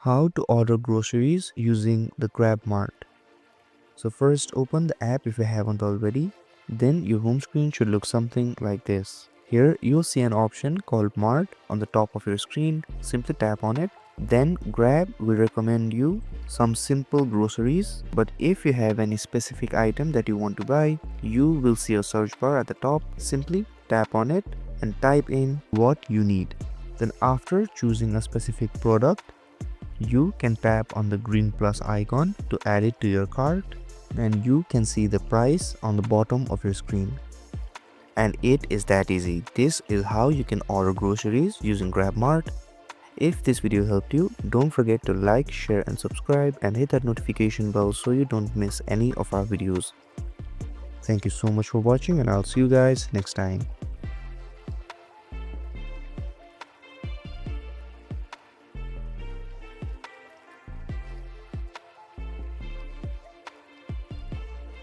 How to order groceries using the GrabMart. So first open the app if you haven't already. Then your home screen should look something like this. Here you'll see an option called Mart on the top of your screen. Simply tap on it. Then Grab will recommend you some simple groceries, but if you have any specific item that you want to buy, you will see a search bar at the top. Simply tap on it and type in what you need. Then after choosing a specific product, you can tap on the green plus icon to add it to your cart, and you can see the price on the bottom of your screen. And it is that easy. This is how you can order groceries using GrabMart. If this video helped you, don't forget to like, share and subscribe, and hit that notification bell so you don't miss any of our videos. Thank you so much for watching, and I'll see you guys next time.